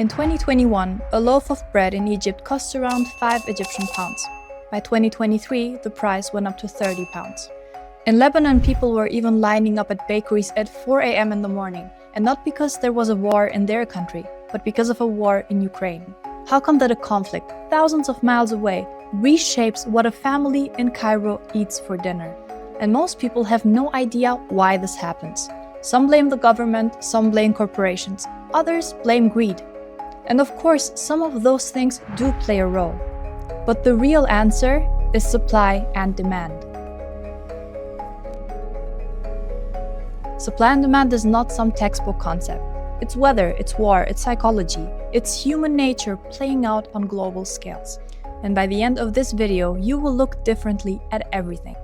In 2021, a loaf of bread in Egypt cost around 5 Egyptian pounds. By 2023, the price went up to 30 pounds. In Lebanon, people were even lining up at bakeries at 4 a.m. in the morning, and not because there was a war in their country, but because of a war in Ukraine. How come that a conflict thousands of miles away reshapes what a family in Cairo eats for dinner? And most people have no idea why this happens. Some blame the government, some blame corporations, others blame greed. And of course, some of those things do play a role. But the real answer is supply and demand. Supply and demand is not some textbook concept. It's weather, it's war, it's psychology, it's human nature playing out on global scales. And by the end of this video, you will look differently at everything.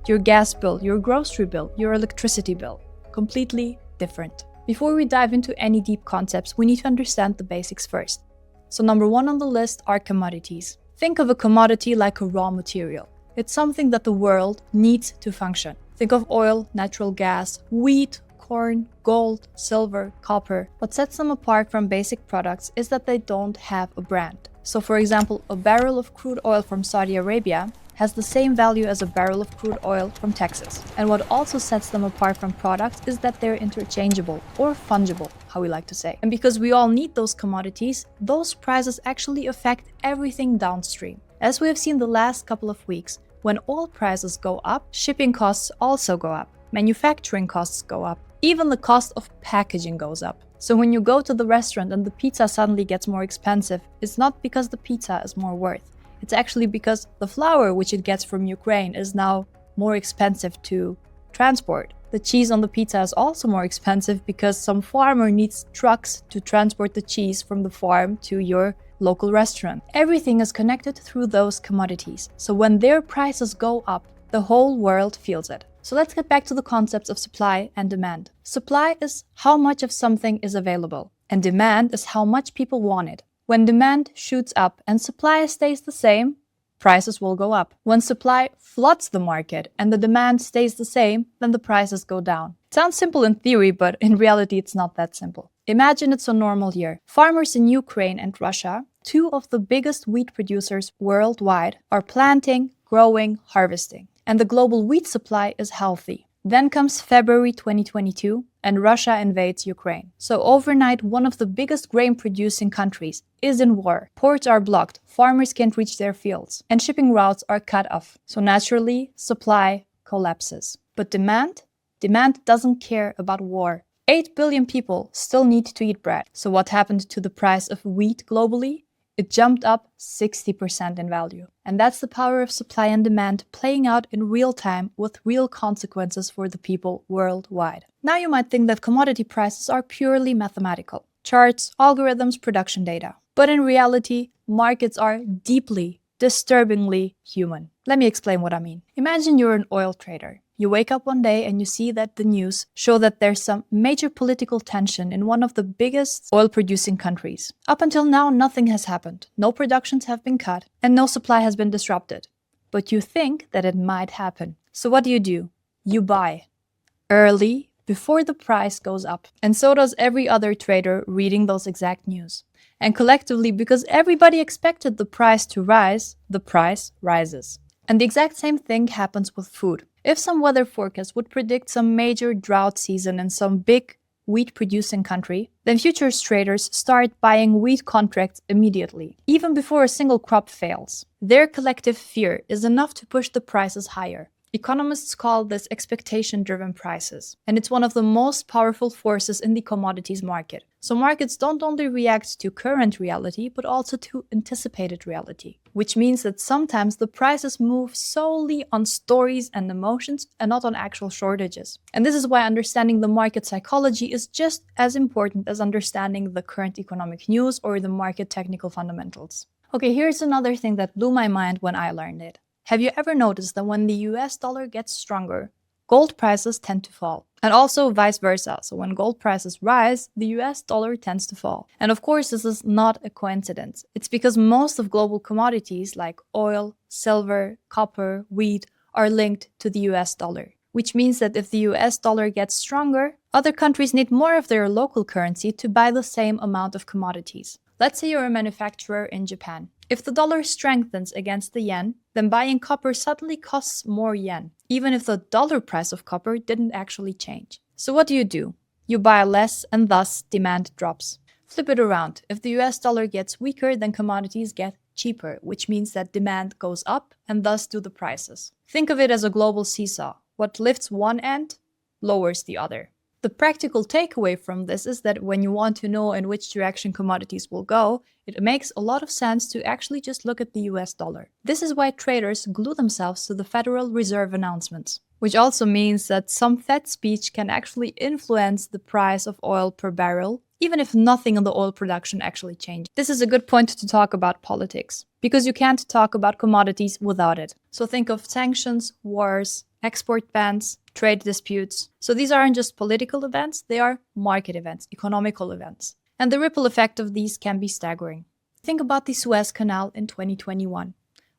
Your gas bill, your grocery bill, your electricity bill. Completely different. Before we dive into any deep concepts, we need to understand the basics first. So number one on the list are commodities. Think of a commodity like a raw material. It's something that the world needs to function. Think of oil, natural gas, wheat, corn, gold, silver, copper. What sets them apart from basic products is that they don't have a brand. So for example, a barrel of crude oil from Saudi Arabia has the same value as a barrel of crude oil from Texas. And what also sets them apart from products is that they're interchangeable or fungible, how we like to say. And because we all need those commodities, those prices actually affect everything downstream. As we have seen the last couple of weeks, when oil prices go up, shipping costs also go up, manufacturing costs go up, even the cost of packaging goes up. So when you go to the restaurant and the pizza suddenly gets more expensive, it's not because the pizza is more worth. It's actually because the flour which it gets from Ukraine is now more expensive to transport. The cheese on the pizza is also more expensive because some farmer needs trucks to transport the cheese from the farm to your local restaurant. Everything is connected through those commodities. So when their prices go up, the whole world feels it. So let's get back to the concepts of supply and demand. Supply is how much of something is available, and demand is how much people want it. When demand shoots up and supply stays the same, prices will go up. When supply floods the market and the demand stays the same, then the prices go down. It sounds simple in theory, but in reality it's not that simple. Imagine it's a normal year. Farmers in Ukraine and Russia, two of the biggest wheat producers worldwide, are planting, growing, harvesting. And the global wheat supply is healthy. Then comes February 2022 and Russia invades Ukraine. So overnight, one of the biggest grain-producing countries is in war. Ports are blocked, farmers can't reach their fields, and shipping routes are cut off. So naturally, supply collapses. But demand? Demand doesn't care about war. 8 billion people still need to eat bread. So what happened to the price of wheat globally? It jumped up 60% in value. And that's the power of supply and demand playing out in real time with real consequences for the people worldwide. Now you might think that commodity prices are purely mathematical. Charts, algorithms, production data. But in reality, markets are deeply, disturbingly human. Let me explain what I mean. Imagine you're an oil trader. You wake up one day and you see that the news show that there's some major political tension in one of the biggest oil-producing countries. Up until now, nothing has happened. No productions have been cut and no supply has been disrupted. But you think that it might happen. So what do? You buy early before the price goes up. And so does every other trader reading those exact news. And collectively, because everybody expected the price to rise, the price rises. And the exact same thing happens with food. If some weather forecast would predict some major drought season in some big wheat-producing country, then futures traders start buying wheat contracts immediately, even before a single crop fails. Their collective fear is enough to push the prices higher. Economists call this expectation-driven prices, and it's one of the most powerful forces in the commodities market. So markets don't only react to current reality, but also to anticipated reality, which means that sometimes the prices move solely on stories and emotions and not on actual shortages. And this is why understanding the market psychology is just as important as understanding the current economic news or the market technical fundamentals. Okay, here's another thing that blew my mind when I learned it. Have you ever noticed that when the US dollar gets stronger, gold prices tend to fall? And also vice versa. So when gold prices rise, the US dollar tends to fall. And of course, this is not a coincidence. It's because most of global commodities like oil, silver, copper, wheat are linked to the US dollar. Which means that if the US dollar gets stronger, other countries need more of their local currency to buy the same amount of commodities. Let's say you're a manufacturer in Japan. If the dollar strengthens against the yen, then buying copper suddenly costs more yen, even if the dollar price of copper didn't actually change. So what do? You buy less and thus demand drops. Flip it around. If the US dollar gets weaker, then commodities get cheaper, which means that demand goes up and thus do the prices. Think of it as a global seesaw. What lifts one end lowers the other. The practical takeaway from this is that when you want to know in which direction commodities will go, it makes a lot of sense to actually just look at the US dollar. This is why traders glue themselves to the Federal Reserve announcements, which also means that some Fed speech can actually influence the price of oil per barrel, even if nothing in the oil production actually changed. This is a good point to talk about politics, because you can't talk about commodities without it. So think of sanctions, wars, export bans, trade disputes. So these aren't just political events, they are market events, economical events. And the ripple effect of these can be staggering. Think about the Suez Canal in 2021.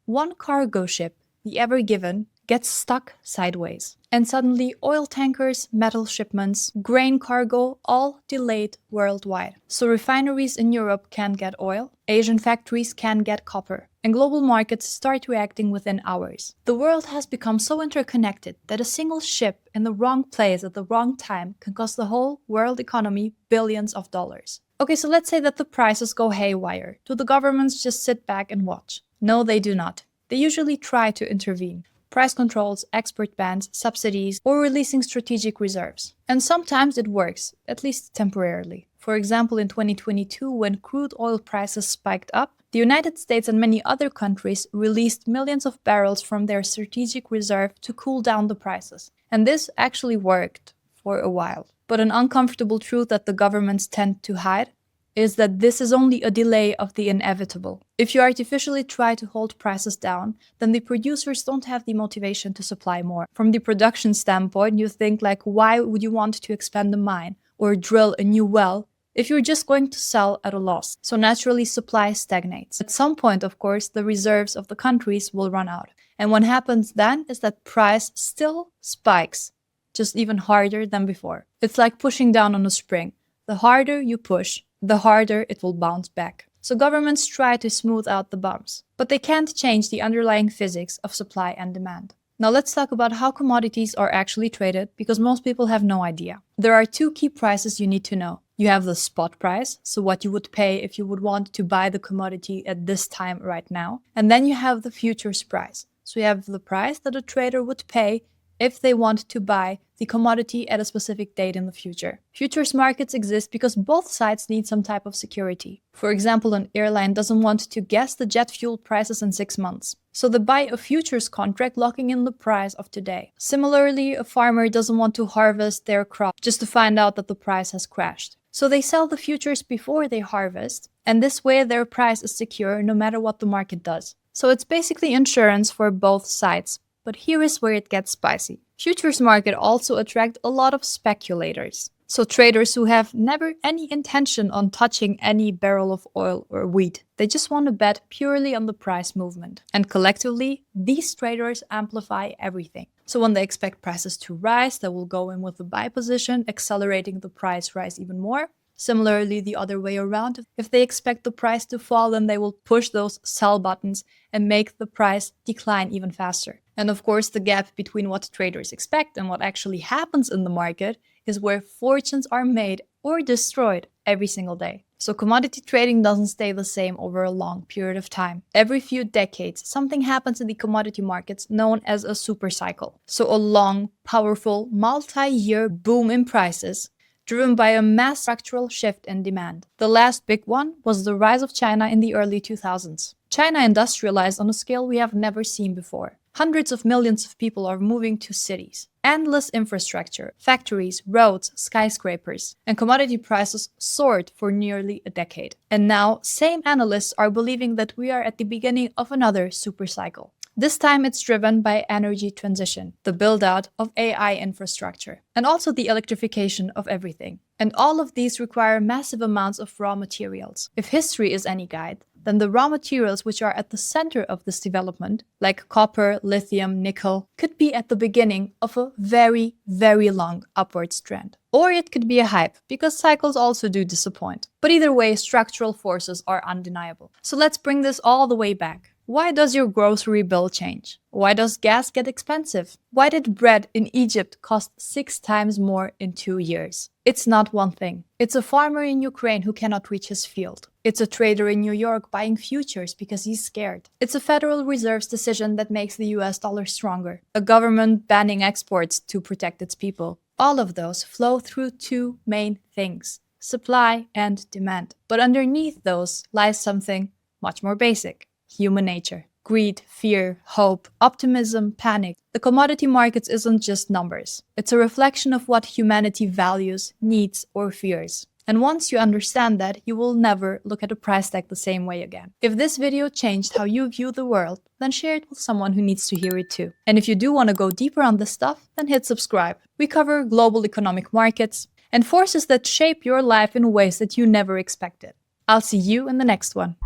One cargo ship, the Ever Given, gets stuck sideways. And suddenly oil tankers, metal shipments, grain cargo, all delayed worldwide. So refineries in Europe can't get oil, Asian factories can't get copper, and global markets start reacting within hours. The world has become so interconnected that a single ship in the wrong place at the wrong time can cost the whole world economy billions of dollars. Okay, so let's say that the prices go haywire. Do the governments just sit back and watch? No, they do not. They usually try to intervene. Price controls, export bans, subsidies, or releasing strategic reserves. And sometimes it works, at least temporarily. For example, in 2022, when crude oil prices spiked up, the United States and many other countries released millions of barrels from their strategic reserve to cool down the prices. And this actually worked for a while. But an uncomfortable truth that the governments tend to hide is that this is only a delay of the inevitable. If you artificially try to hold prices down, then the producers don't have the motivation to supply more. From the production standpoint, you think like, why would you want to expand a mine or drill a new well if you're just going to sell at a loss? So naturally, supply stagnates. At some point, of course, the reserves of the countries will run out. And what happens then is that price still spikes, just even harder than before. It's like pushing down on a spring. The harder you push, the harder it will bounce back. So governments try to smooth out the bumps, but they can't change the underlying physics of supply and demand. Now let's talk about how commodities are actually traded, because most people have no idea. There are two key prices you need to know. You have the spot price, so what you would pay if you would want to buy the commodity at this time right now. And then you have the futures price. So you have the price that a trader would pay if they want to buy the commodity at a specific date in the future. Futures markets exist because both sides need some type of security. For example, an airline doesn't want to guess the jet fuel prices in 6 months. So they buy a futures contract locking in the price of today. Similarly, a farmer doesn't want to harvest their crop just to find out that the price has crashed. So they sell the futures before they harvest, and this way their price is secure no matter what the market does. So it's basically insurance for both sides. But here is where it gets spicy. Futures market also attract a lot of speculators. So traders who have never any intention on touching any barrel of oil or wheat. They just want to bet purely on the price movement. And collectively, these traders amplify everything. So when they expect prices to rise, they will go in with a buy position, accelerating the price rise even more. Similarly, the other way around, if they expect the price to fall, then they will push those sell buttons and make the price decline even faster. And of course, the gap between what traders expect and what actually happens in the market is where fortunes are made or destroyed every single day. So commodity trading doesn't stay the same over a long period of time. Every few decades, something happens in the commodity markets known as a super cycle. So a long, powerful, multi-year boom in prices driven by a mass structural shift in demand. The last big one was the rise of China in the early 2000s. China industrialized on a scale we have never seen before. Hundreds of millions of people are moving to cities. Endless infrastructure, factories, roads, skyscrapers, and commodity prices soared for nearly a decade. And now, same analysts are believing that we are at the beginning of another super cycle. This time it's driven by energy transition, the build-out of AI infrastructure, and also the electrification of everything. And all of these require massive amounts of raw materials. If history is any guide, then the raw materials which are at the center of this development, like copper, lithium, nickel, could be at the beginning of a very, very long upwards trend. Or it could be a hype, because cycles also do disappoint. But either way, structural forces are undeniable. So let's bring this all the way back. Why does your grocery bill change? Why does gas get expensive? Why did bread in Egypt cost 6 times more in 2 years? It's not one thing. It's a farmer in Ukraine who cannot reach his field. It's a trader in New York buying futures because he's scared. It's a Federal Reserve's decision that makes the US dollar stronger. A government banning exports to protect its people. All of those flow through two main things: supply and demand. But underneath those lies something much more basic: human nature. Greed, fear, hope, optimism, panic. The commodity markets isn't just numbers. It's a reflection of what humanity values, needs, or fears. And once you understand that, you will never look at a price tag the same way again. If this video changed how you view the world, then share it with someone who needs to hear it too. And if you do want to go deeper on this stuff, then hit subscribe. We cover global economic markets and forces that shape your life in ways that you never expected. I'll see you in the next one.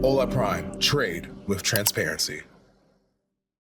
Hola Prime, trade with transparency.